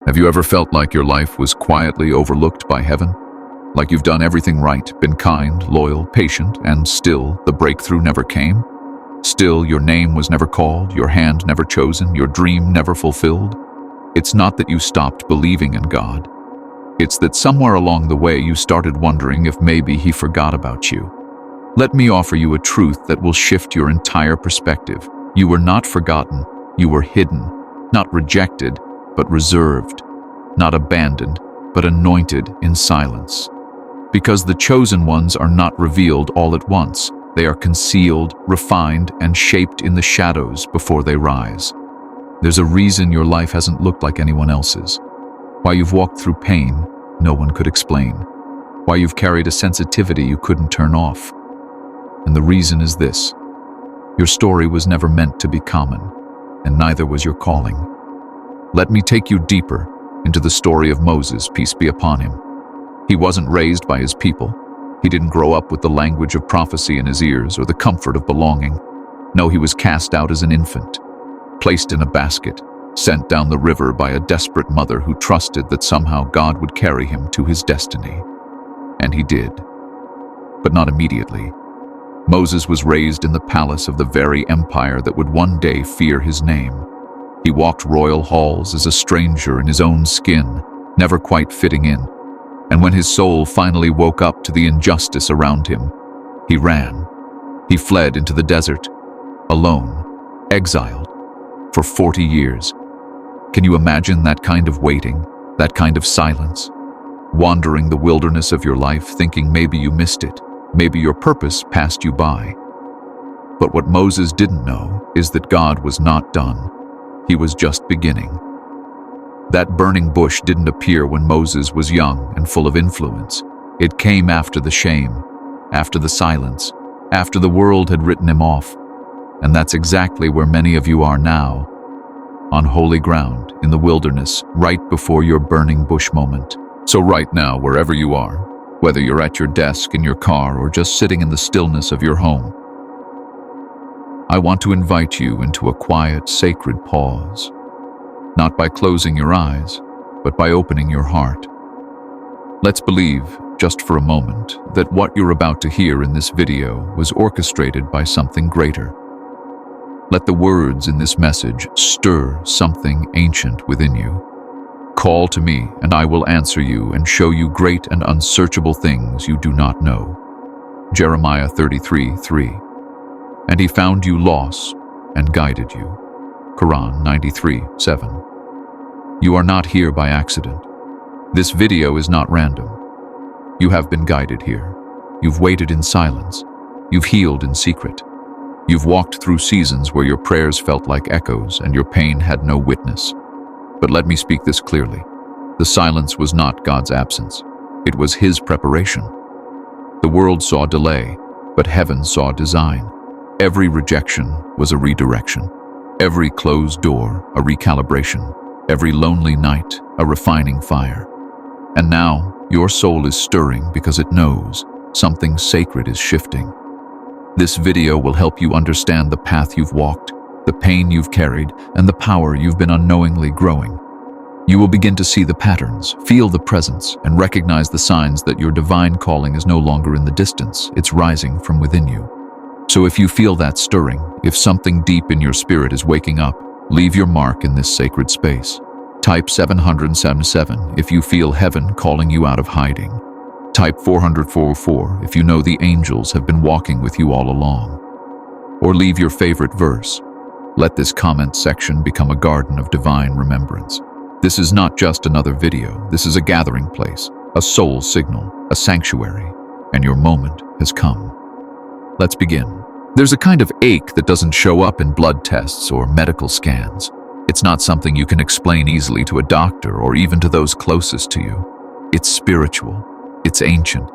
Have you ever felt like your life was quietly overlooked by heaven? Like you've done everything right, been kind, loyal, patient, and still the breakthrough never came? Still your name was never called, your hand never chosen, your dream never fulfilled? It's not that you stopped believing in God. It's that somewhere along the way you started wondering if maybe He forgot about you. Let me offer you a truth that will shift your entire perspective. You were not forgotten, you were hidden, not rejected, but reserved, not abandoned, but anointed in silence. Because the chosen ones are not revealed all at once. They are concealed, refined, and shaped in the shadows before they rise. There's a reason your life hasn't looked like anyone else's. Why you've walked through pain no one could explain. Why you've carried a sensitivity you couldn't turn off. And the reason is this: your story was never meant to be common, and neither was your calling. Let me take you deeper into the story of Moses, peace be upon him. He wasn't raised by his people. He didn't grow up with the language of prophecy in his ears or the comfort of belonging. No, he was cast out as an infant, placed in a basket, sent down the river by a desperate mother who trusted that somehow God would carry him to his destiny. And He did. But not immediately. Moses was raised in the palace of the very empire that would one day fear his name. He walked royal halls as a stranger in his own skin, never quite fitting in. And when his soul finally woke up to the injustice around him, he ran. He fled into the desert, alone, exiled, for 40 years. Can you imagine that kind of waiting, that kind of silence? Wandering the wilderness of your life, thinking maybe you missed it, maybe your purpose passed you by. But what Moses didn't know is that God was not done. He was just beginning. That burning bush didn't appear when Moses was young and full of influence. It came after the shame, after the silence, after the world had written him off. And that's exactly where many of you are now, on holy ground, in the wilderness, right before your burning bush moment. So right now, wherever you are, whether you're at your desk, in your car, or just sitting in the stillness of your home, I want to invite you into a quiet, sacred pause. Not by closing your eyes, but by opening your heart. Let's believe, just for a moment, that what you're about to hear in this video was orchestrated by something greater. Let the words in this message stir something ancient within you. Call to me, and I will answer you and show you great and unsearchable things you do not know. Jeremiah 33:3. And He found you lost and guided you. Quran 93:7. You are not here by accident. This video is not random. You have been guided here. You've waited in silence. You've healed in secret. You've walked through seasons where your prayers felt like echoes and your pain had no witness. But let me speak this clearly. The silence was not God's absence. It was His preparation. The world saw delay, but heaven saw design. Every rejection was a redirection. Every closed door, a recalibration. Every lonely night, a refining fire. And now, your soul is stirring because it knows something sacred is shifting. This video will help you understand the path you've walked, the pain you've carried, and the power you've been unknowingly growing. You will begin to see the patterns, feel the presence, and recognize the signs that your divine calling is no longer in the distance, it's rising from within you. So if you feel that stirring, if something deep in your spirit is waking up, leave your mark in this sacred space. Type 777 if you feel heaven calling you out of hiding. Type 444 if you know the angels have been walking with you all along. Or leave your favorite verse. Let this comment section become a garden of divine remembrance. This is not just another video. This is a gathering place, a soul signal, a sanctuary, and your moment has come. Let's begin. There's a kind of ache that doesn't show up in blood tests or medical scans. It's not something you can explain easily to a doctor or even to those closest to you. It's spiritual. It's ancient.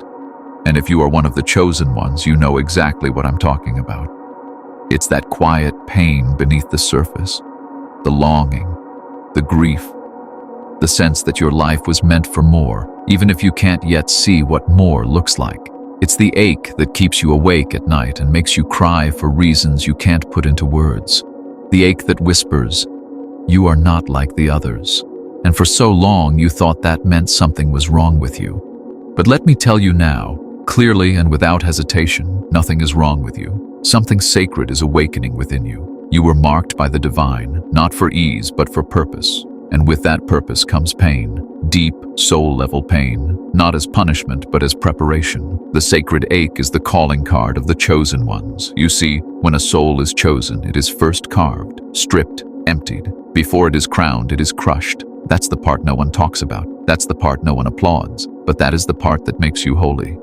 And if you are one of the chosen ones, you know exactly what I'm talking about. It's that quiet pain beneath the surface, the longing, the grief, the sense that your life was meant for more, even if you can't yet see what more looks like. It's the ache that keeps you awake at night and makes you cry for reasons you can't put into words. The ache that whispers, "You are not like the others. And for so long you thought that meant something was wrong with you. But let me tell you now, clearly and without hesitation, nothing is wrong with you. Something sacred is awakening within you. You were marked by the divine, not for ease, but for purpose. And with that purpose comes pain, deep, soul-level pain, not as punishment, but as preparation. The sacred ache is the calling card of the chosen ones. You see, when a soul is chosen, it is first carved, stripped, emptied. Before it is crowned, it is crushed. That's the part no one talks about. That's the part no one applauds. But that is the part that makes you holy.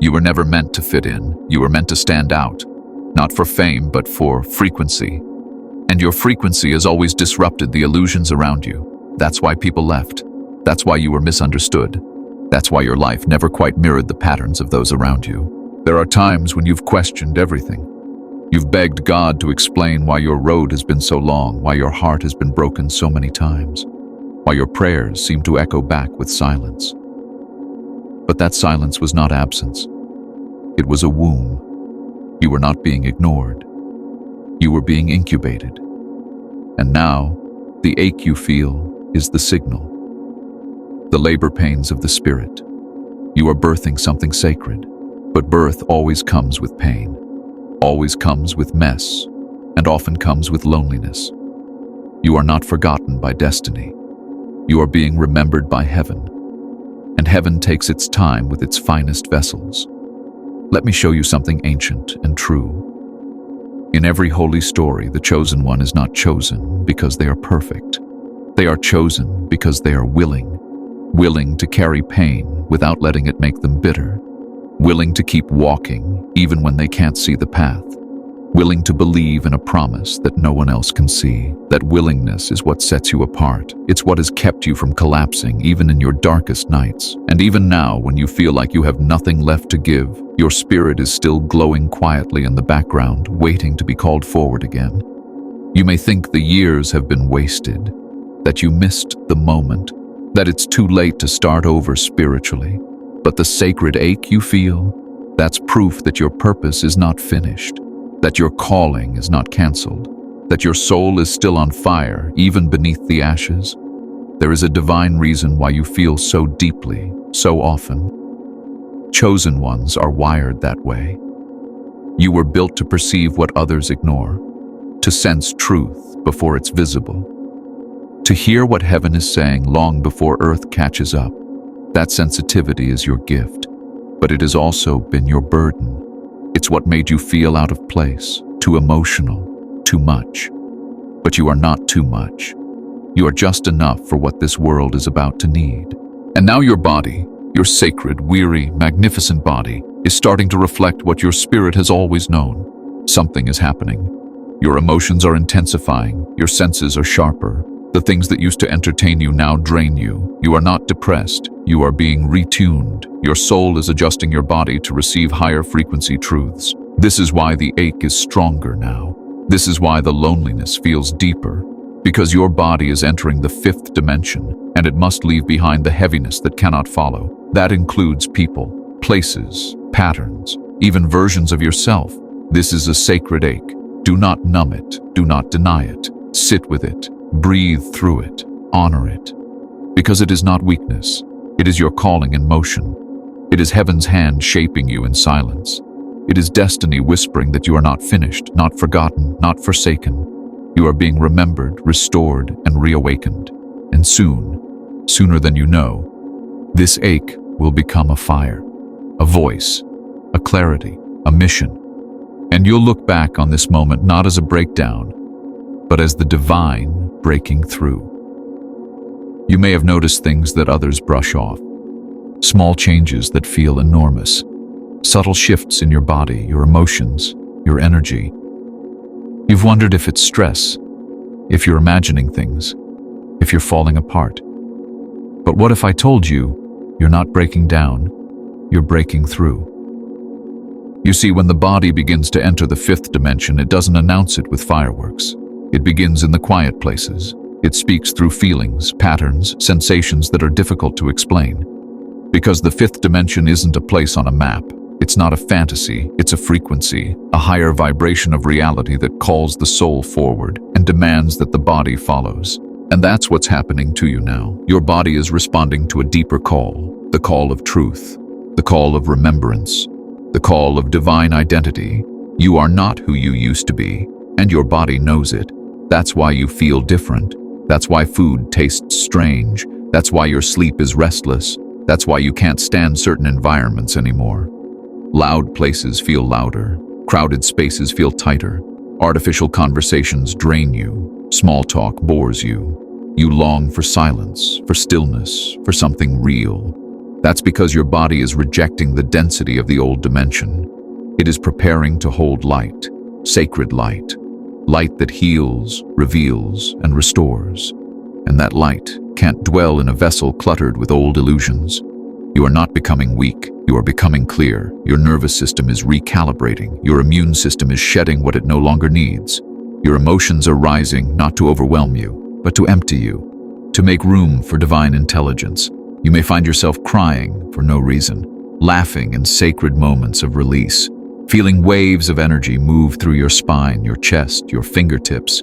You were never meant to fit in. You were meant to stand out. Not for fame, but for frequency. And your frequency has always disrupted the illusions around you. That's why people left. That's why you were misunderstood. That's why your life never quite mirrored the patterns of those around you. There are times when you've questioned everything. You've begged God to explain why your road has been so long, why your heart has been broken so many times, why your prayers seem to echo back with silence. But that silence was not absence. It was a womb. You were not being ignored. You were being incubated. And now, the ache you feel is the signal. The labor pains of the spirit. You are birthing something sacred, but birth always comes with pain, always comes with mess, and often comes with loneliness. You are not forgotten by destiny. You are being remembered by heaven, and heaven takes its time with its finest vessels. Let me show you something ancient and true. In every holy story, the chosen one is not chosen because they are perfect. They are chosen because they are willing to carry pain without letting it make them bitter, willing to keep walking even when they can't see the path, willing to believe in a promise that no one else can see. That willingness is what sets you apart. It's what has kept you from collapsing even in your darkest nights. And even now, when you feel like you have nothing left to give, your spirit is still glowing quietly in the background, waiting to be called forward again. You may think the years have been wasted, that you missed the moment, that it's too late to start over spiritually. But the sacred ache you feel, that's proof that your purpose is not finished, that your calling is not canceled, that your soul is still on fire, even beneath the ashes. There is a divine reason why you feel so deeply, so often. Chosen ones are wired that way. You were built to perceive what others ignore, to sense truth before it's visible, to hear what heaven is saying long before earth catches up. That sensitivity is your gift, but it has also been your burden. It's what made you feel out of place, too emotional, too much. But you are not too much. You are just enough for what this world is about to need. And now your body, your sacred, weary, magnificent body, is starting to reflect what your spirit has always known. Something is happening. Your emotions are intensifying, your senses are sharper. The things that used to entertain you now drain you. You are not depressed. You are being retuned. Your soul is adjusting your body to receive higher frequency truths. This is why the ache is stronger now. This is why the loneliness feels deeper. Because your body is entering the fifth dimension, and it must leave behind the heaviness that cannot follow. That includes people, places, patterns, even versions of yourself. This is a sacred ache. Do not numb it. Do not deny it. Sit with it. Breathe through it, honor it, because it is not weakness. It is your calling in motion. It is heaven's hand shaping you in silence. It is destiny whispering that you are not finished, not forgotten, not forsaken. You are being remembered, restored, and reawakened. And soon, sooner than you know, this ache will become a fire, a voice, a clarity, a mission. And you'll look back on this moment not as a breakdown, but as the divine breaking through. You may have noticed things that others brush off, small changes that feel enormous, subtle shifts in your body, your emotions, your energy. You've wondered if it's stress, if you're imagining things, if you're falling apart. But what if I told you, you're not breaking down, you're breaking through? You see, when the body begins to enter the fifth dimension, it doesn't announce it with fireworks. It begins in the quiet places. It speaks through feelings, patterns, sensations that are difficult to explain. Because the fifth dimension isn't a place on a map. It's not a fantasy, it's a frequency, a higher vibration of reality that calls the soul forward and demands that the body follows. And that's what's happening to you now. Your body is responding to a deeper call, the call of truth, the call of remembrance, the call of divine identity. You are not who you used to be, and your body knows it. That's why you feel different. That's why food tastes strange. That's why your sleep is restless. That's why you can't stand certain environments anymore. Loud places feel louder. Crowded spaces feel tighter. Artificial conversations drain you. Small talk bores you. You long for silence, for stillness, for something real. That's because your body is rejecting the density of the old dimension. It is preparing to hold light, sacred light, light that heals, reveals, and restores. And that light can't dwell in a vessel cluttered with old illusions. You are not becoming weak, you are becoming clear. Your nervous system is recalibrating. Your immune system is shedding what it no longer needs. Your emotions are rising not to overwhelm you, but to empty you, to make room for divine intelligence. You may find yourself crying for no reason, laughing in sacred moments of release, feeling waves of energy move through your spine, your chest, your fingertips.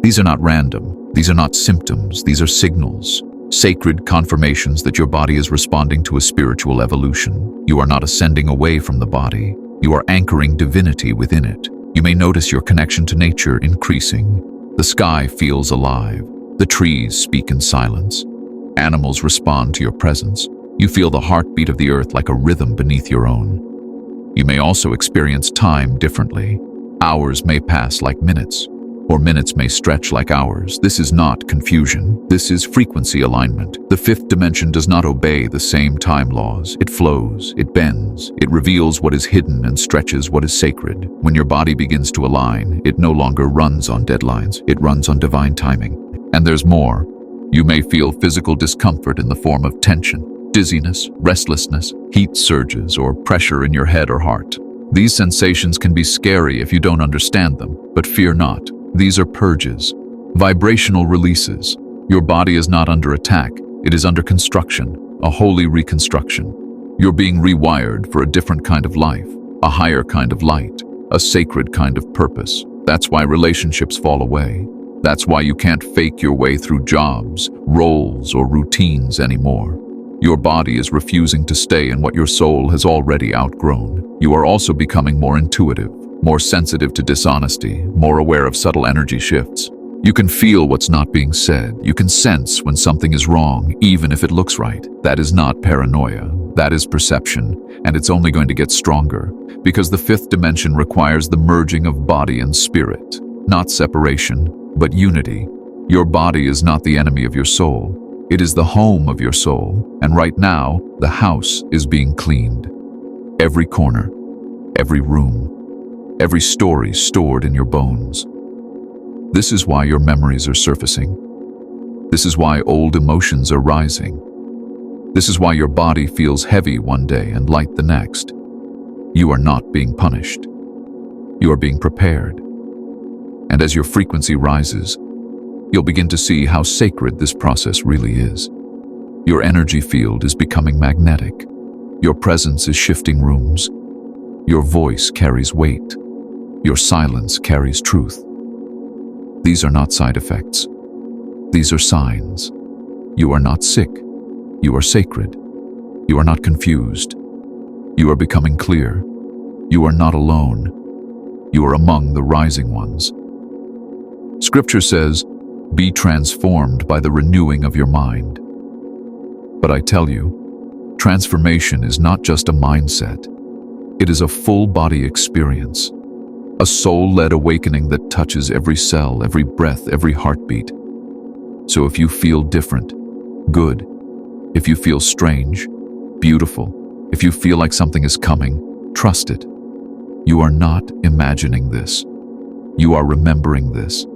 These are not random. These are not symptoms. These are signals, sacred confirmations that your body is responding to a spiritual evolution. You are not ascending away from the body. You are anchoring divinity within it. You may notice your connection to nature increasing. The sky feels alive. The trees speak in silence. Animals respond to your presence. You feel the heartbeat of the earth like a rhythm beneath your own. You may also experience time differently. Hours may pass like minutes, or minutes may stretch like hours. This is not confusion. This is frequency alignment. The fifth dimension does not obey the same time laws. It flows, it bends, it reveals what is hidden and stretches what is sacred. When your body begins to align, it no longer runs on deadlines. It runs on divine timing. And there's more. You may feel physical discomfort in the form of tension, dizziness, restlessness, heat surges, or pressure in your head or heart. These sensations can be scary if you don't understand them, but fear not. These are purges, vibrational releases. Your body is not under attack. It is under construction, a holy reconstruction. You're being rewired for a different kind of life, a higher kind of light, a sacred kind of purpose. That's why relationships fall away. That's why you can't fake your way through jobs, roles, or routines anymore. Your body is refusing to stay in what your soul has already outgrown. You are also becoming more intuitive, more sensitive to dishonesty, more aware of subtle energy shifts. You can feel what's not being said. You can sense when something is wrong, even if it looks right. That is not paranoia. That is perception, and it's only going to get stronger, because the fifth dimension requires the merging of body and spirit, not separation, but unity. Your body is not the enemy of your soul. It is the home of your soul, and right now, the house is being cleaned. Every corner, every room, every story stored in your bones. This is why your memories are surfacing. This is why old emotions are rising. This is why your body feels heavy one day and light the next. You are not being punished. You are being prepared. And as your frequency rises, you'll begin to see how sacred this process really is. Your energy field is becoming magnetic. Your presence is shifting rooms. Your voice carries weight. Your silence carries truth. These are not side effects. These are signs. You are not sick. You are sacred. You are not confused. You are becoming clear. You are not alone. You are among the rising ones. Scripture says, "Be transformed by the renewing of your mind." But I tell you, transformation is not just a mindset. It is a full-body experience, a soul-led awakening that touches every cell, every breath, every heartbeat. So if you feel different, good. If you feel strange, beautiful. If you feel like something is coming, trust it. You are not imagining this. You are remembering this.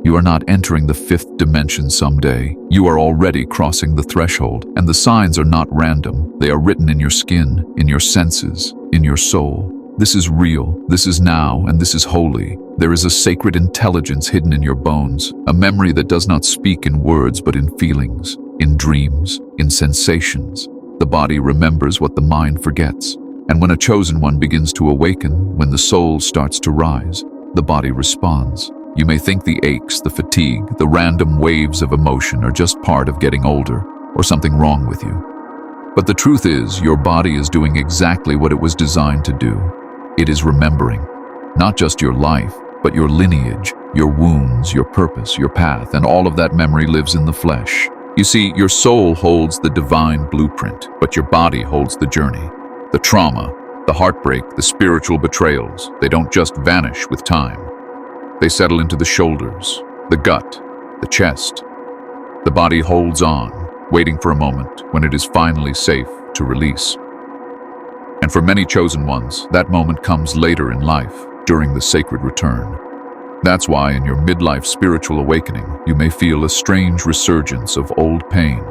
You are not entering the fifth dimension someday. You are already crossing the threshold, and the signs are not random. They are written in your skin, in your senses, in your soul. This is real, this is now, and this is holy. There is a sacred intelligence hidden in your bones, a memory that does not speak in words but in feelings, in dreams, in sensations. The body remembers what the mind forgets. And when a chosen one begins to awaken, when the soul starts to rise, the body responds. You may think the aches, the fatigue, the random waves of emotion are just part of getting older or something wrong with you. But the truth is, your body is doing exactly what it was designed to do. It is remembering, not just your life, but your lineage, your wounds, your purpose, your path, and all of that memory lives in the flesh. You see, your soul holds the divine blueprint, but your body holds the journey. The trauma, the heartbreak, the spiritual betrayals, they don't just vanish with time. They settle into the shoulders, the gut, the chest. The body holds on, waiting for a moment when it is finally safe to release. And for many chosen ones, that moment comes later in life, during the sacred return. That's why in your midlife spiritual awakening, you may feel a strange resurgence of old pain.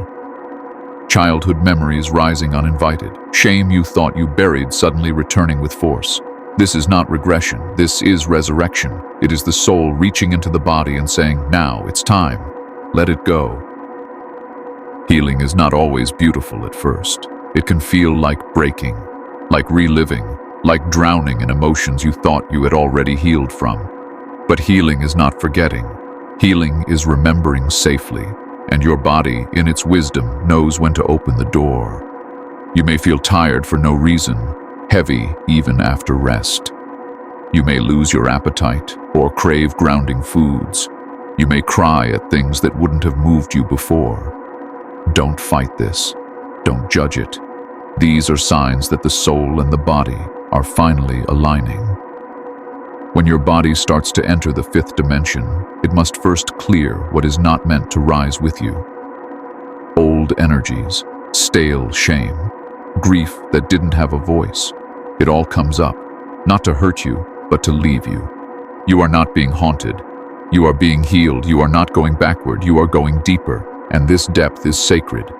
Childhood memories rising uninvited, shame you thought you buried suddenly returning with force. This is not regression, this is resurrection. It is the soul reaching into the body and saying, now it's time, let it go. Healing is not always beautiful at first. It can feel like breaking, like reliving, like drowning in emotions you thought you had already healed from. But healing is not forgetting. Healing is remembering safely, and your body, in its wisdom, knows when to open the door. You may feel tired for no reason, heavy even after rest. You may lose your appetite or crave grounding foods. You may cry at things that wouldn't have moved you before. Don't fight this. Don't judge it. These are signs that the soul and the body are finally aligning. When your body starts to enter the fifth dimension, it must first clear what is not meant to rise with you. Old energies, stale shame, grief that didn't have a voice. It all comes up, not to hurt you, but to leave you. You are not being haunted. You are being healed. You are not going backward. You are going deeper, and this depth is sacred.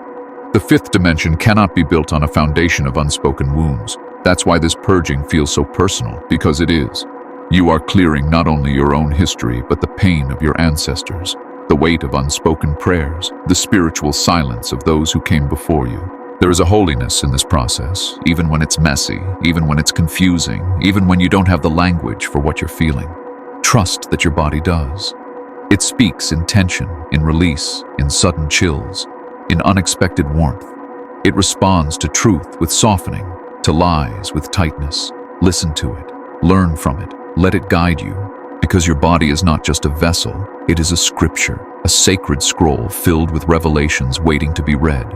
The fifth dimension cannot be built on a foundation of unspoken wounds. That's why this purging feels so personal, because it is. You are clearing not only your own history, but the pain of your ancestors, the weight of unspoken prayers, the spiritual silence of those who came before you. There is a holiness in this process, even when it's messy, even when it's confusing, even when you don't have the language for what you're feeling. Trust that your body does. It speaks in tension, in release, in sudden chills, in unexpected warmth. It responds to truth with softening, to lies with tightness. Listen to it, learn from it, let it guide you, because your body is not just a vessel, it is a scripture, a sacred scroll filled with revelations waiting to be read.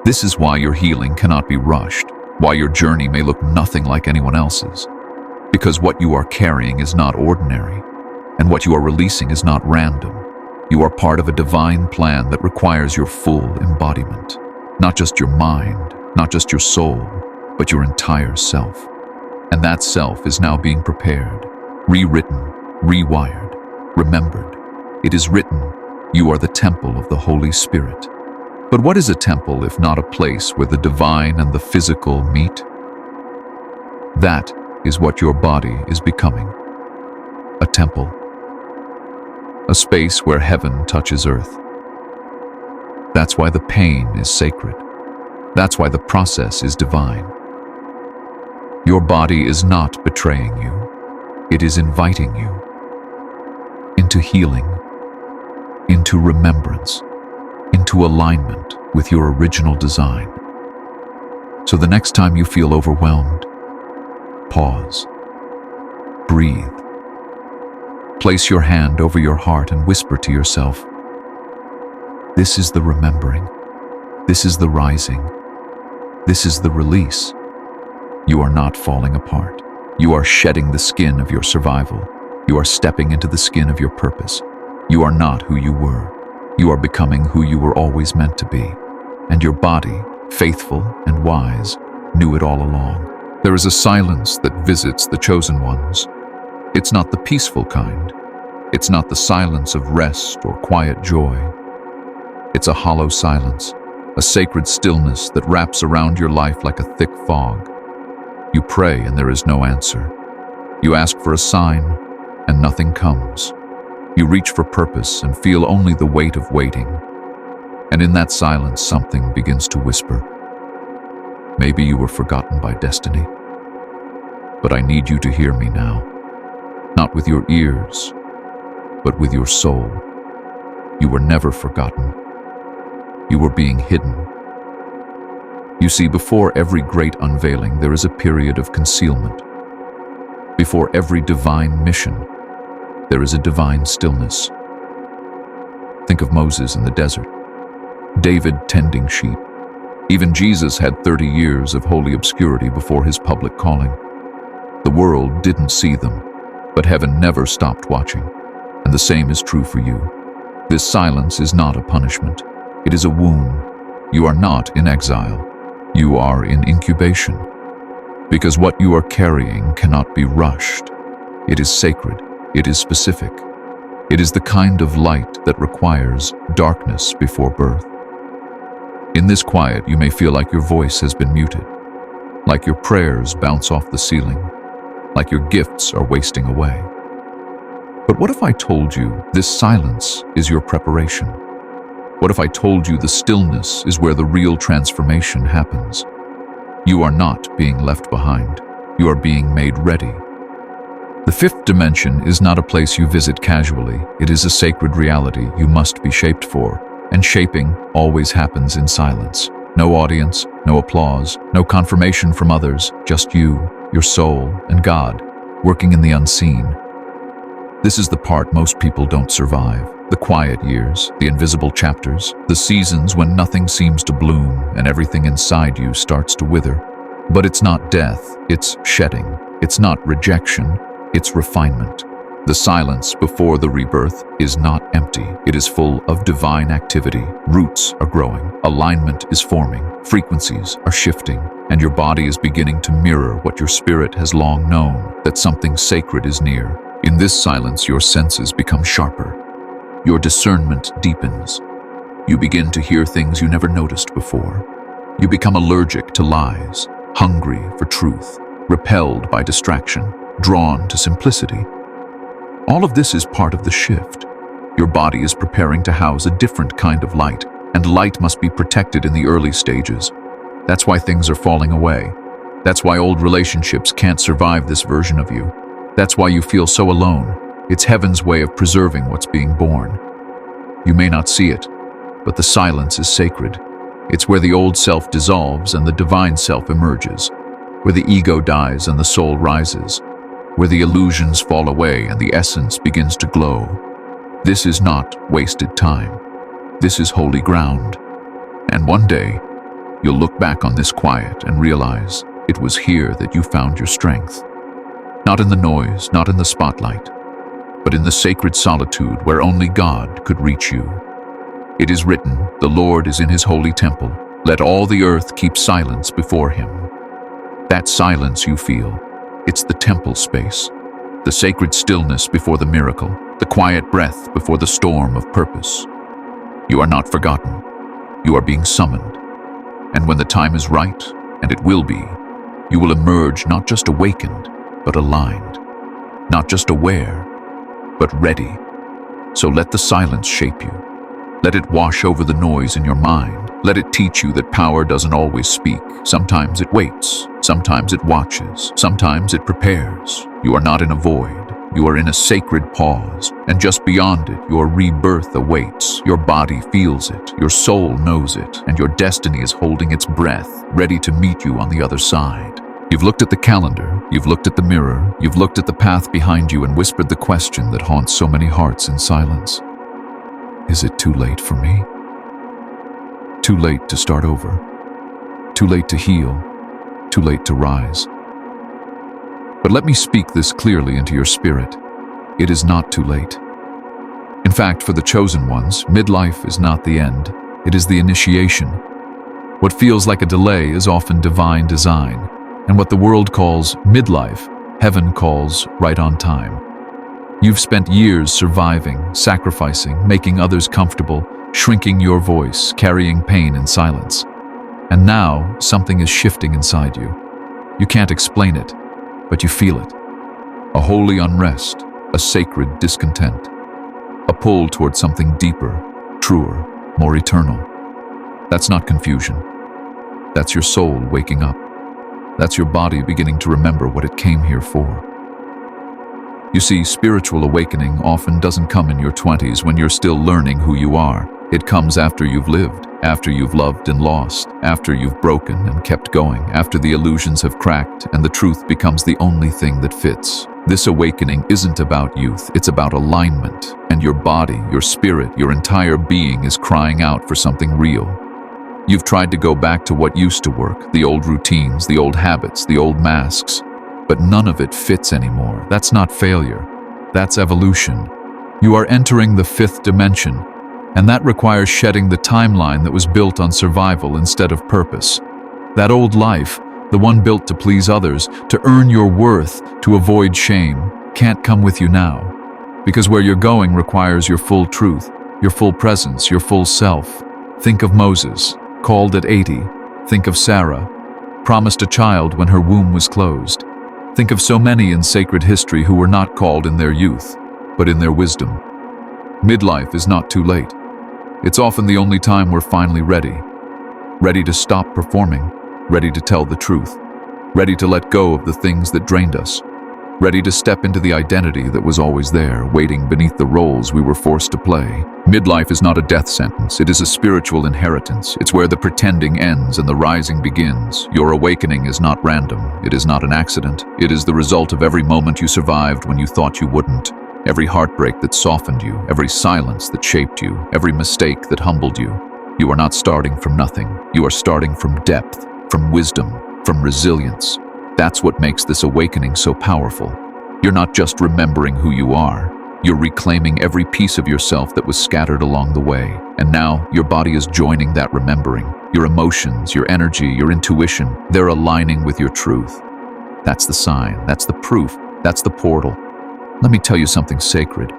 This is why your healing cannot be rushed, why your journey may look nothing like anyone else's. Because what you are carrying is not ordinary, and what you are releasing is not random. You are part of a divine plan that requires your full embodiment. Not just your mind, not just your soul, but your entire self. And that self is now being prepared, rewritten, rewired, remembered. It is written, you are the temple of the Holy Spirit. But what is a temple if not a place where the divine and the physical meet? That is what your body is becoming. A temple. A space where heaven touches earth. That's why the pain is sacred. That's why the process is divine. Your body is not betraying you. It is inviting you into healing, into remembrance, into alignment with your original design. So the next time you feel overwhelmed, pause, breathe. Place your hand over your heart and whisper to yourself, this is the remembering, this is the rising, this is the release. You are not falling apart. You are shedding the skin of your survival. You are stepping into the skin of your purpose. You are not who you were. You are becoming who you were always meant to be. And your body, faithful and wise, knew it all along. There is a silence that visits the chosen ones. It's not the peaceful kind. It's not the silence of rest or quiet joy. It's a hollow silence, a sacred stillness that wraps around your life like a thick fog. You pray and there is no answer. You ask for a sign and nothing comes. You reach for purpose and feel only the weight of waiting. And in that silence, something begins to whisper. Maybe you were forgotten by destiny, but I need you to hear me now. Not with your ears, but with your soul. You were never forgotten. You were being hidden. You see, before every great unveiling, there is a period of concealment. Before every divine mission, there is a divine stillness. Think of Moses in the desert, David tending sheep. Even Jesus had 30 years of holy obscurity before his public calling. The world didn't see them, but heaven never stopped watching. And the same is true for you. This silence is not a punishment. It is a womb. You are not in exile. You are in incubation. Because what you are carrying cannot be rushed. It is sacred. It is specific. It is the kind of light that requires darkness before birth. In this quiet, you may feel like your voice has been muted, like your prayers bounce off the ceiling, like your gifts are wasting away. But what if I told you this silence is your preparation? What if I told you the stillness is where the real transformation happens? You are not being left behind. You are being made ready. The fifth dimension is not a place you visit casually. It is a sacred reality you must be shaped for. And shaping always happens in silence. No audience, no applause, no confirmation from others, just you, your soul, and God, working in the unseen. This is the part most people don't survive. The quiet years, the invisible chapters, the seasons when nothing seems to bloom and everything inside you starts to wither. But it's not death, it's shedding. It's not rejection, it's refinement. The silence before the rebirth is not empty. It is full of divine activity. Roots are growing, alignment is forming, frequencies are shifting, and your body is beginning to mirror what your spirit has long known, that something sacred is near. In this silence, your senses become sharper. Your discernment deepens. You begin to hear things you never noticed before. You become allergic to lies, hungry for truth, repelled by distraction, drawn to simplicity. All of this is part of the shift. Your body is preparing to house a different kind of light, and light must be protected in the early stages. That's why things are falling away. That's why old relationships can't survive this version of you. That's why you feel so alone. It's heaven's way of preserving what's being born. You may not see it, but the silence is sacred. It's where the old self dissolves and the divine self emerges, where the ego dies and the soul rises, where the illusions fall away and the essence begins to glow. This is not wasted time. This is holy ground. And one day, you'll look back on this quiet and realize it was here that you found your strength. Not in the noise, not in the spotlight, but in the sacred solitude where only God could reach you. It is written, "The Lord is in his holy temple. Let all the earth keep silence before him." That silence you feel, it's the temple space, the sacred stillness before the miracle, the quiet breath before the storm of purpose. You are not forgotten. You are being summoned. And when the time is right, and it will be, you will emerge not just awakened, but aligned. Not just aware, but ready. So let the silence shape you. Let it wash over the noise in your mind. Let it teach you that power doesn't always speak. Sometimes it waits. Sometimes it watches. Sometimes it prepares. You are not in a void. You are in a sacred pause. And just beyond it, your rebirth awaits. Your body feels it. Your soul knows it. And your destiny is holding its breath, ready to meet you on the other side. You've looked at the calendar. You've looked at the mirror. You've looked at the path behind you and whispered the question that haunts so many hearts in silence. Is it too late for me? Too late to start over. Too late to heal. Too late to rise. But let me speak this clearly into your spirit. It is not too late. In fact, for the chosen ones, midlife is not the end. It is the initiation. What feels like a delay is often divine design. And what the world calls midlife, heaven calls right on time. You've spent years surviving, sacrificing, making others comfortable, shrinking your voice, carrying pain in silence. And now, something is shifting inside you. You can't explain it, but you feel it. A holy unrest, a sacred discontent, a pull toward something deeper, truer, more eternal. That's not confusion. That's your soul waking up. That's your body beginning to remember what it came here for. You see, spiritual awakening often doesn't come in your 20s when you're still learning who you are. It comes after you've lived, after you've loved and lost, after you've broken and kept going, after the illusions have cracked and the truth becomes the only thing that fits. This awakening isn't about youth, it's about alignment. And your body, your spirit, your entire being is crying out for something real. You've tried to go back to what used to work, the old routines, the old habits, the old masks. But none of it fits anymore. That's not failure. That's evolution. You are entering the fifth dimension, and that requires shedding the timeline that was built on survival instead of purpose. That old life, the one built to please others, to earn your worth, to avoid shame, can't come with you now. Because where you're going requires your full truth, your full presence, your full self. Think of Moses, called at 80. Think of Sarah, promised a child when her womb was closed. Think of so many in sacred history who were not called in their youth, but in their wisdom. Midlife is not too late. It's often the only time we're finally ready. Ready to stop performing, ready to tell the truth, ready to let go of the things that drained us, ready to step into the identity that was always there, waiting beneath the roles we were forced to play. Midlife is not a death sentence, it is a spiritual inheritance. It's where the pretending ends and the rising begins. Your awakening is not random, it is not an accident. It is the result of every moment you survived when you thought you wouldn't. Every heartbreak that softened you, every silence that shaped you, every mistake that humbled you. You are not starting from nothing, you are starting from depth, from wisdom, from resilience. That's what makes this awakening so powerful. You're not just remembering who you are, you're reclaiming every piece of yourself that was scattered along the way. And now, your body is joining that remembering. Your emotions, your energy, your intuition, they're aligning with your truth. That's the sign, that's the proof, that's the portal. Let me tell you something sacred.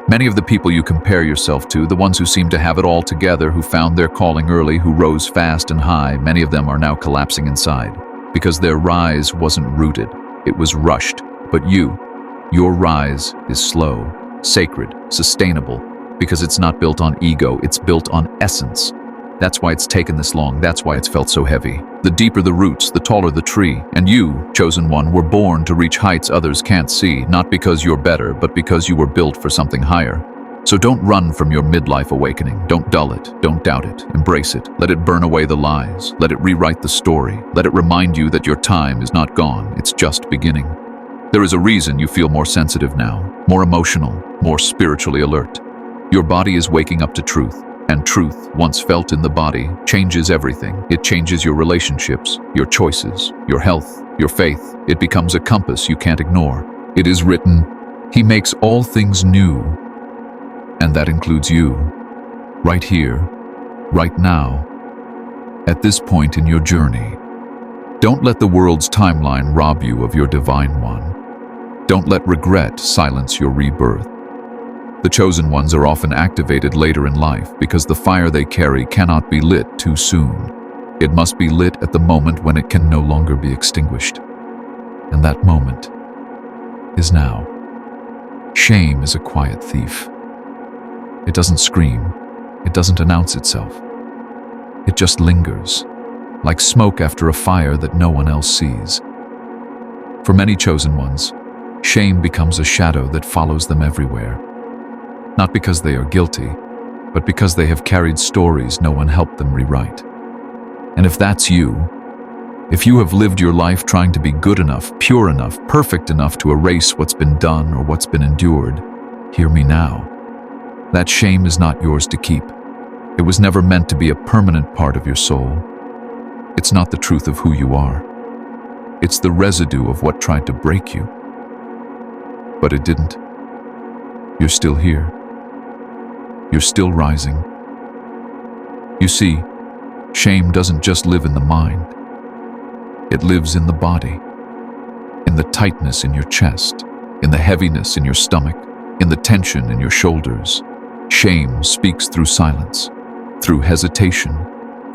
Many of the people you compare yourself to, the ones who seem to have it all together, who found their calling early, who rose fast and high, many of them are now collapsing inside. Because their rise wasn't rooted, it was rushed. But your rise is slow, sacred, sustainable, because it's not built on ego, it's built on essence. That's why it's taken this long, that's why it's felt so heavy. The deeper the roots, the taller the tree. And you, chosen one, were born to reach heights others can't see, not because you're better, but because you were built for something higher. So don't run from your midlife awakening. Don't dull it. Don't doubt it. Embrace it. Let it burn away the lies. Let it rewrite the story. Let it remind you that your time is not gone. It's just beginning. There is a reason you feel more sensitive now, more emotional, more spiritually alert. Your body is waking up to truth. And truth, once felt in the body, changes everything. It changes your relationships, your choices, your health, your faith. It becomes a compass you can't ignore. It is written, "He makes all things new." And that includes you, right here, right now, at this point in your journey. Don't let the world's timeline rob you of your divine one. Don't let regret silence your rebirth. The chosen ones are often activated later in life because the fire they carry cannot be lit too soon. It must be lit at the moment when it can no longer be extinguished. And that moment is now. Shame is a quiet thief. It doesn't scream. It doesn't announce itself. It just lingers, like smoke after a fire that no one else sees. For many chosen ones, shame becomes a shadow that follows them everywhere. Not because they are guilty, but because they have carried stories no one helped them rewrite. And if that's you, if you have lived your life trying to be good enough, pure enough, perfect enough to erase what's been done or what's been endured, hear me now. That shame is not yours to keep. It was never meant to be a permanent part of your soul. It's not the truth of who you are. It's the residue of what tried to break you. But it didn't. You're still here. You're still rising. You see, shame doesn't just live in the mind. It lives in the body, in the tightness in your chest, in the heaviness in your stomach, in the tension in your shoulders. Shame speaks through silence, through hesitation,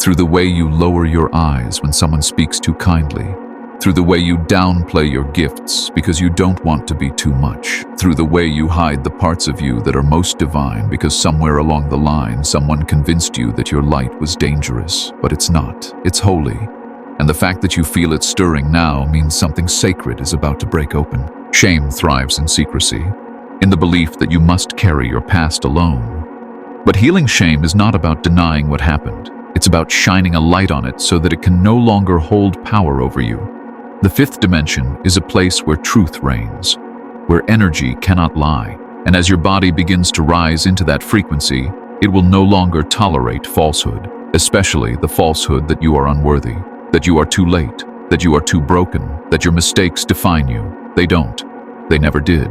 through the way you lower your eyes when someone speaks too kindly, through the way you downplay your gifts because you don't want to be too much, through the way you hide the parts of you that are most divine because somewhere along the line someone convinced you that your light was dangerous, but it's not. It's holy. And the fact that you feel it stirring now means something sacred is about to break open. Shame thrives in secrecy, in the belief that you must carry your past alone. But healing shame is not about denying what happened. It's about shining a light on it so that it can no longer hold power over you. The fifth dimension is a place where truth reigns, where energy cannot lie. And as your body begins to rise into that frequency, it will no longer tolerate falsehood, especially the falsehood that you are unworthy, that you are too late, that you are too broken, that your mistakes define you. They don't. They never did.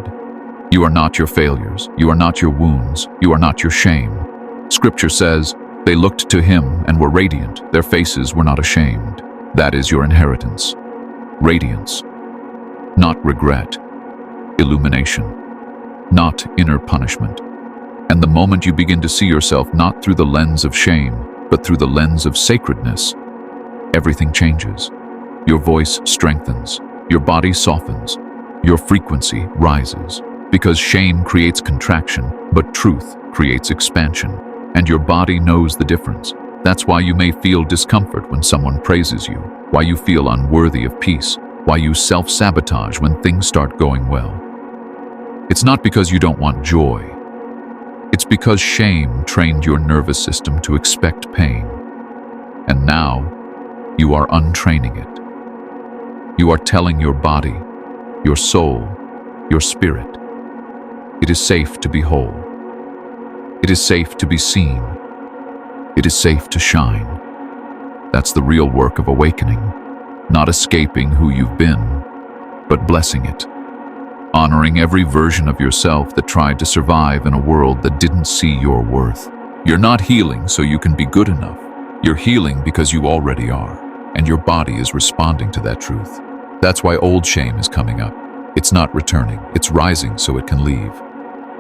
You are not your failures. You are not your wounds. You are not your shame. Scripture says, they looked to him and were radiant. Their faces were not ashamed. That is your inheritance. Radiance. Not regret. Illumination. Not inner punishment. And the moment you begin to see yourself not through the lens of shame, but through the lens of sacredness, everything changes. Your voice strengthens. Your body softens. Your frequency rises. Because shame creates contraction, but truth creates expansion. And your body knows the difference. That's why you may feel discomfort when someone praises you, why you feel unworthy of peace, why you self-sabotage when things start going well. It's not because you don't want joy. It's because shame trained your nervous system to expect pain. And now, you are untraining it. You are telling your body, your soul, your spirit, it is safe to be whole. It is safe to be seen. It is safe to shine. That's the real work of awakening, not escaping who you've been, but blessing it. Honoring every version of yourself that tried to survive in a world that didn't see your worth. You're not healing so you can be good enough. You're healing because you already are, and your body is responding to that truth. That's why old shame is coming up. It's not returning, it's rising so it can leave.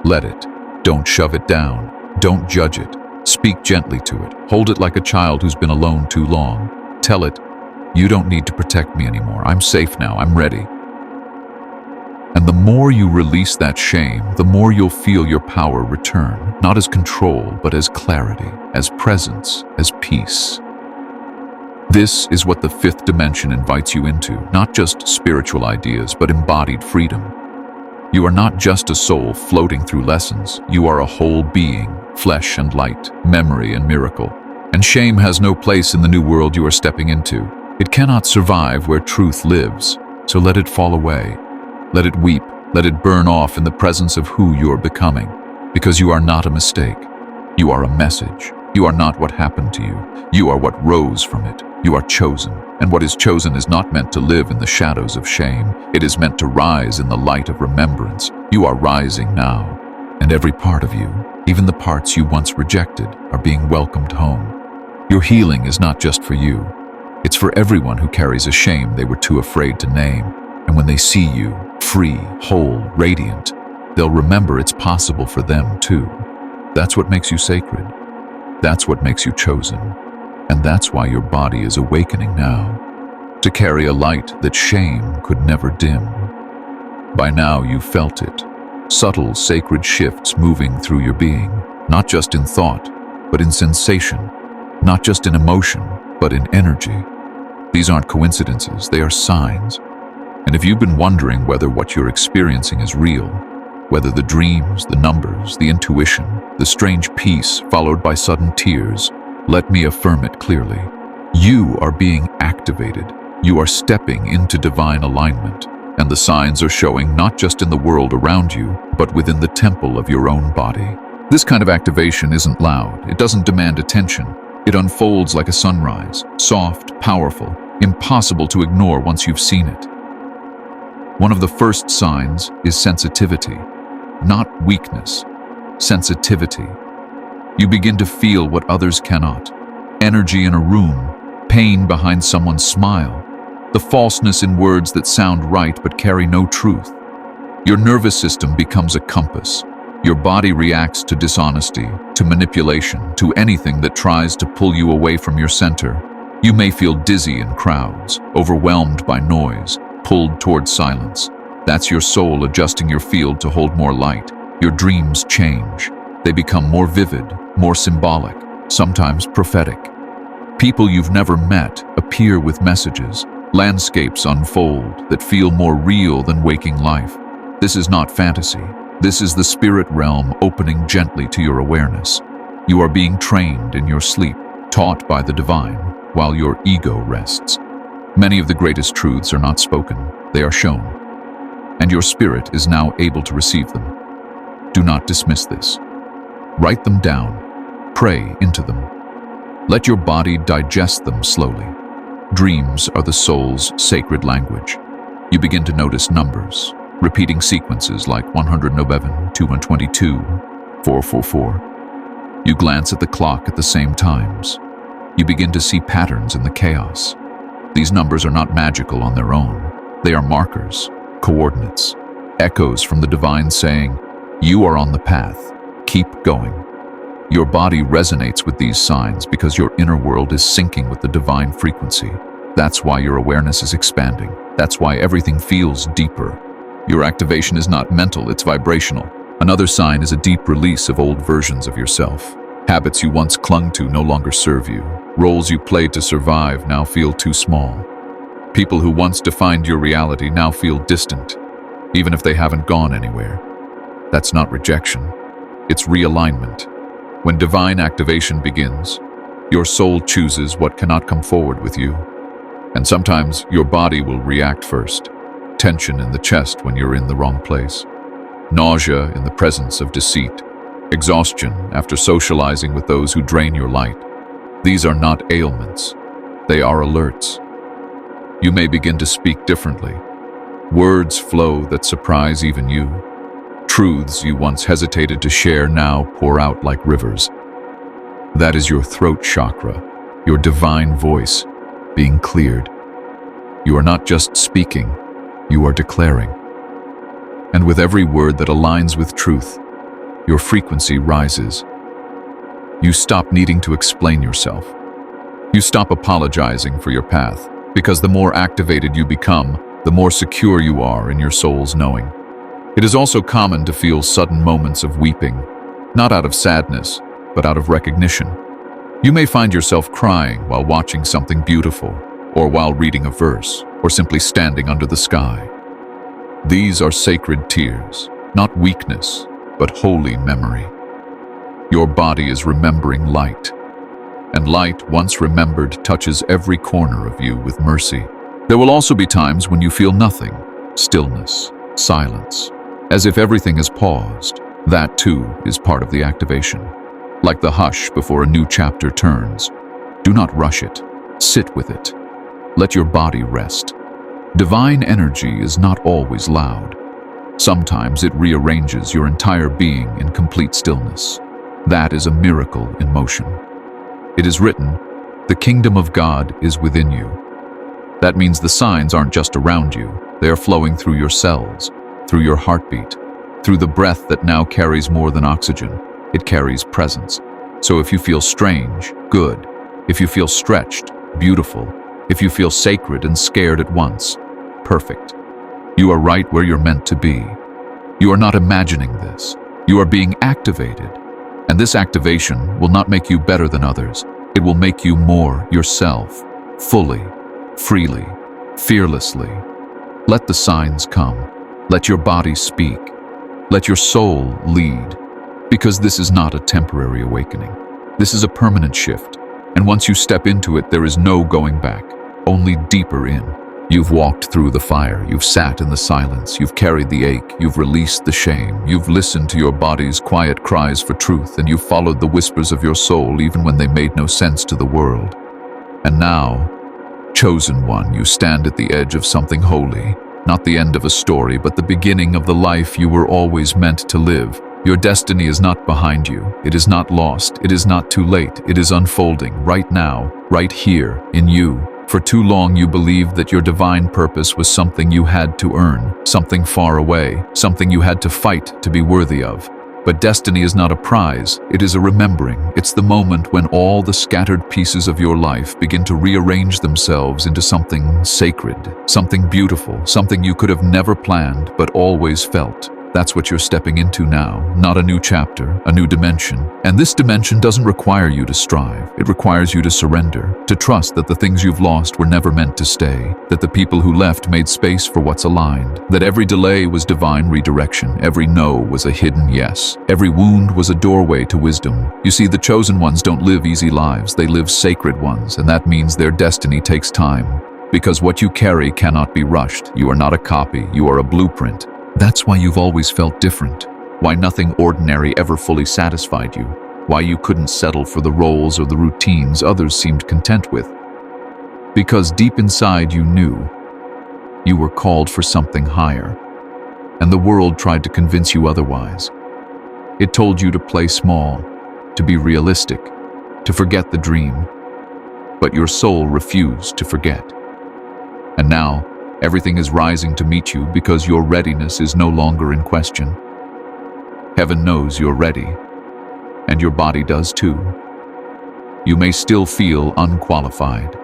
Let it. Don't shove it down. Don't judge it. Speak gently to it. Hold it like a child who's been alone too long. Tell it, you don't need to protect me anymore. I'm safe now. I'm ready. And the more you release that shame, the more you'll feel your power return, not as control, but as clarity, as presence, as peace. This is what the fifth dimension invites you into, not just spiritual ideas, but embodied freedom. You are not just a soul floating through lessons. You are a whole being, flesh and light, memory and miracle. And shame has no place in the new world you are stepping into. It cannot survive where truth lives, so let it fall away. Let it weep, let it burn off in the presence of who you are becoming. Because you are not a mistake. You are a message. You are not what happened to you. You are what rose from it. You are chosen. And what is chosen is not meant to live in the shadows of shame. It is meant to rise in the light of remembrance. You are rising now. And every part of you, even the parts you once rejected, are being welcomed home. Your healing is not just for you. It's for everyone who carries a shame they were too afraid to name. And when they see you, free, whole, radiant, they'll remember it's possible for them too. That's what makes you sacred. That's what makes you chosen. And that's why your body is awakening now, to carry a light that shame could never dim. By now you've felt it, subtle sacred shifts moving through your being, not just in thought, but in sensation, not just in emotion, but in energy. These aren't coincidences, they are signs. And if you've been wondering whether what you're experiencing is real, whether the dreams, the numbers, the intuition, the strange peace followed by sudden tears, let me affirm it clearly. You are being activated. You are stepping into divine alignment. And the signs are showing not just in the world around you, but within the temple of your own body. This kind of activation isn't loud. It doesn't demand attention. It unfolds like a sunrise, soft, powerful, impossible to ignore once you've seen it. One of the first signs is sensitivity, not weakness, sensitivity. You begin to feel what others cannot. Energy in a room, pain behind someone's smile, the falseness in words that sound right but carry no truth. Your nervous system becomes a compass. Your body reacts to dishonesty, to manipulation, to anything that tries to pull you away from your center. You may feel dizzy in crowds, overwhelmed by noise, pulled toward silence. That's your soul adjusting your field to hold more light. Your dreams change. They become more vivid, more symbolic, sometimes prophetic. People you've never met appear with messages. Landscapes unfold that feel more real than waking life. This is not fantasy. This is the spirit realm opening gently to your awareness. You are being trained in your sleep, taught by the divine, while your ego rests. Many of the greatest truths are not spoken, they are shown. And your spirit is now able to receive them. Do not dismiss this. Write them down. Pray into them. Let your body digest them slowly. Dreams are the soul's sacred language. You begin to notice numbers, repeating sequences like 111, 222, 444. You glance at the clock at the same times. You begin to see patterns in the chaos. These numbers are not magical on their own. They are markers, coordinates, echoes from the divine saying, "You are on the path. Keep going." Your body resonates with these signs because your inner world is syncing with the divine frequency. That's why your awareness is expanding. That's why everything feels deeper. Your activation is not mental, it's vibrational. Another sign is a deep release of old versions of yourself. Habits you once clung to no longer serve you. Roles you played to survive now feel too small. People who once defined your reality now feel distant, even if they haven't gone anywhere. That's not rejection. It's realignment. When divine activation begins, your soul chooses what cannot come forward with you. And sometimes your body will react first. Tension in the chest when you're in the wrong place. Nausea in the presence of deceit. Exhaustion after socializing with those who drain your light. These are not ailments. They are alerts. You may begin to speak differently. Words flow that surprise even you. Truths you once hesitated to share now pour out like rivers. That is your throat chakra, your divine voice, being cleared. You are not just speaking, you are declaring. And with every word that aligns with truth, your frequency rises. You stop needing to explain yourself. You stop apologizing for your path, because the more activated you become, the more secure you are in your soul's knowing. It is also common to feel sudden moments of weeping, not out of sadness, but out of recognition. You may find yourself crying while watching something beautiful, or while reading a verse, or simply standing under the sky. These are sacred tears, not weakness, but holy memory. Your body is remembering light, and light, once remembered, touches every corner of you with mercy. There will also be times when you feel nothing, stillness, silence, as if everything is paused. That too is part of the activation. Like the hush before a new chapter turns. Do not rush it. Sit with it. Let your body rest. Divine energy is not always loud. Sometimes it rearranges your entire being in complete stillness. That is a miracle in motion. It is written, "The kingdom of God is within you." That means the signs aren't just around you. They are flowing through your cells, through your heartbeat, through the breath that now carries more than oxygen. It carries presence. So if you feel strange, good. If you feel stretched, beautiful. If you feel sacred and scared at once, perfect. You are right where you're meant to be. You are not imagining this. You are being activated. And this activation will not make you better than others. It will make you more yourself, fully, freely, fearlessly. Let the signs come. Let your body speak. Let your soul lead. Because this is not a temporary awakening. This is a permanent shift. And once you step into it, there is no going back, only deeper in. You've walked through the fire, you've sat in the silence, you've carried the ache, you've released the shame, you've listened to your body's quiet cries for truth, and you've followed the whispers of your soul even when they made no sense to the world. And now, chosen one, you stand at the edge of something holy, not the end of a story, but the beginning of the life you were always meant to live. Your destiny is not behind you. It is not lost. It is not too late. It is unfolding right now, right here, in you. For too long you believed that your divine purpose was something you had to earn, something far away, something you had to fight to be worthy of. But destiny is not a prize, it is a remembering. It's the moment when all the scattered pieces of your life begin to rearrange themselves into something sacred, something beautiful, something you could have never planned but always felt. That's what you're stepping into now, not a new chapter, a new dimension. And this dimension doesn't require you to strive. It requires you to surrender, to trust that the things you've lost were never meant to stay, that the people who left made space for what's aligned, that every delay was divine redirection, every no was a hidden yes, every wound was a doorway to wisdom. You see, the chosen ones don't live easy lives, they live sacred ones, and that means their destiny takes time. Because what you carry cannot be rushed. You are not a copy, you are a blueprint. That's why you've always felt different, why nothing ordinary ever fully satisfied you, why you couldn't settle for the roles or the routines others seemed content with. Because deep inside you knew you were called for something higher, and the world tried to convince you otherwise. It told you to play small, to be realistic, to forget the dream. But your soul refused to forget. And now, everything is rising to meet you because your readiness is no longer in question. Heaven knows you're ready, and your body does too. You may still feel unqualified,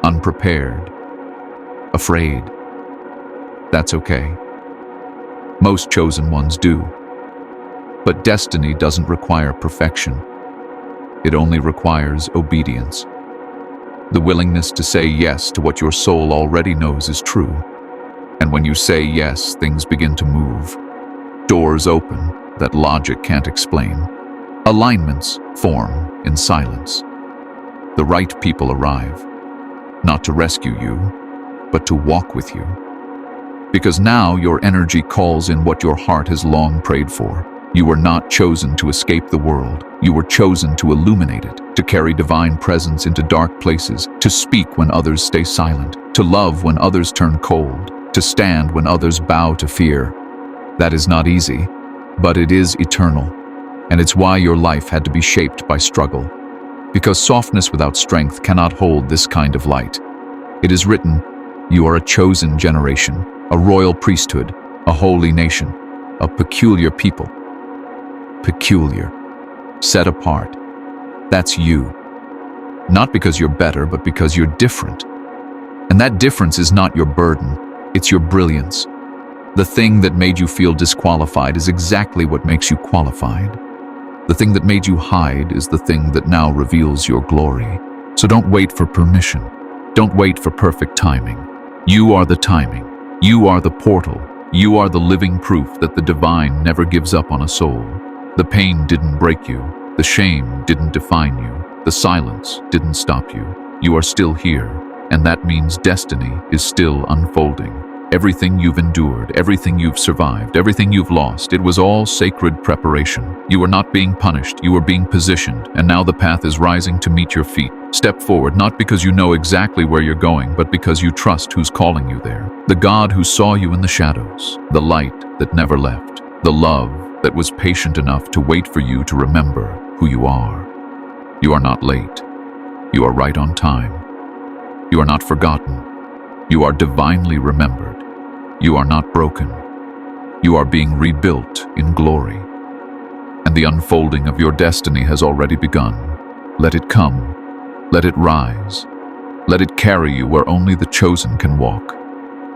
unprepared, afraid. That's okay. Most chosen ones do. But destiny doesn't require perfection. It only requires obedience. The willingness to say yes to what your soul already knows is true. And when you say yes, things begin to move. Doors open that logic can't explain. Alignments form in silence. The right people arrive, not to rescue you, but to walk with you. Because now your energy calls in what your heart has long prayed for. You were not chosen to escape the world. You were chosen to illuminate it, to carry divine presence into dark places, to speak when others stay silent, to love when others turn cold, to stand when others bow to fear. That is not easy, but it is eternal. And it's why your life had to be shaped by struggle. Because softness without strength cannot hold this kind of light. It is written, you are a chosen generation, a royal priesthood, a holy nation, a peculiar people. Peculiar, set apart. That's you. Not because you're better, but because you're different. And that difference is not your burden, it's your brilliance. The thing that made you feel disqualified is exactly what makes you qualified. The thing that made you hide is the thing that now reveals your glory. So don't wait for permission. Don't wait for perfect timing. You are the timing. You are the portal. You are the living proof that the divine never gives up on a soul. The pain didn't break you. The shame didn't define you. The silence didn't stop you. You are still here, and that means destiny is still unfolding. Everything you've endured, everything you've survived, everything you've lost, it was all sacred preparation. You were not being punished, you were being positioned, and now the path is rising to meet your feet. Step forward, not because you know exactly where you're going, but because you trust who's calling you there. The God who saw you in the shadows, the light that never left, the love that was patient enough to wait for you to remember who you are. You are not late. You are right on time. You are not forgotten. You are divinely remembered. You are not broken. You are being rebuilt in glory. And the unfolding of your destiny has already begun. Let it come. Let it rise. Let it carry you where only the chosen can walk.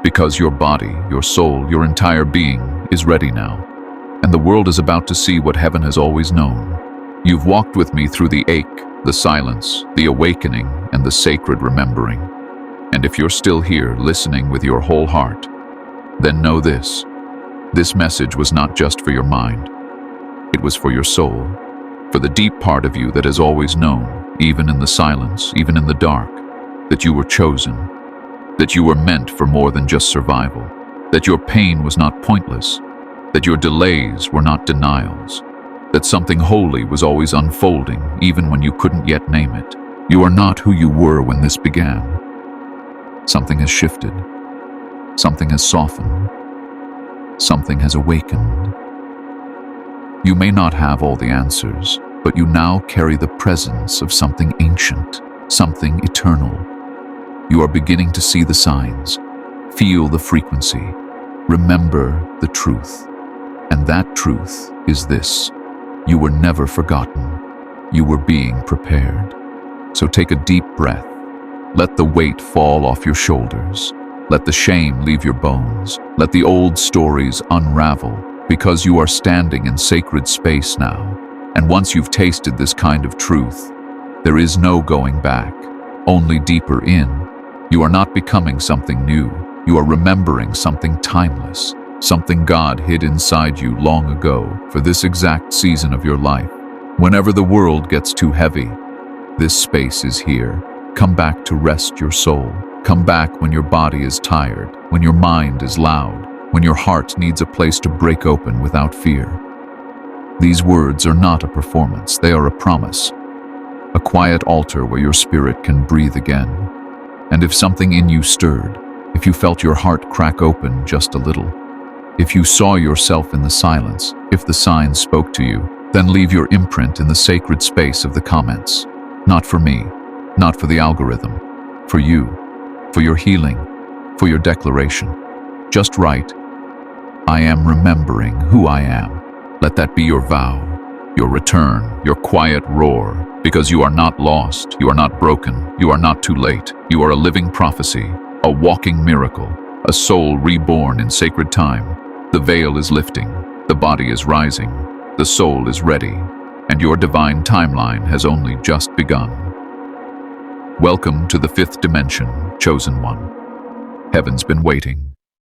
Because your body, your soul, your entire being is ready now. And the world is about to see what heaven has always known. You've walked with me through the ache, the silence, the awakening, and the sacred remembering. And if you're still here, listening with your whole heart, then know this. This message was not just for your mind. It was for your soul, for the deep part of you that has always known, even in the silence, even in the dark, that you were chosen, that you were meant for more than just survival, that your pain was not pointless, that your delays were not denials, that something holy was always unfolding even when you couldn't yet name it. You are not who you were when this began. Something has shifted. Something has softened. Something has awakened. You may not have all the answers, but you now carry the presence of something ancient, something eternal. You are beginning to see the signs, feel the frequency, remember the truth. And that truth is this: you were never forgotten. You were being prepared. So take a deep breath. Let the weight fall off your shoulders. Let the shame leave your bones. Let the old stories unravel. Because you are standing in sacred space now. And once you've tasted this kind of truth, there is no going back, only deeper in. You are not becoming something new. You are remembering something timeless, something God hid inside you long ago for this exact season of your life. Whenever the world gets too heavy, this space is here. Come back to rest your soul. Come back when your body is tired, when your mind is loud, when your heart needs a place to break open without fear. These words are not a performance, they are a promise. A quiet altar where your spirit can breathe again. And if something in you stirred, if you felt your heart crack open just a little, if you saw yourself in the silence, if the signs spoke to you, then leave your imprint in the sacred space of the comments. Not for me, not for the algorithm, for you, for your healing, for your declaration. Just write, I am remembering who I am. Let that be your vow, your return, your quiet roar, because you are not lost, you are not broken, you are not too late. You are a living prophecy, a walking miracle, a soul reborn in sacred time. The veil is lifting, the body is rising, the soul is ready, and your divine timeline has only just begun. Welcome to the fifth dimension, chosen one. Heaven's been waiting.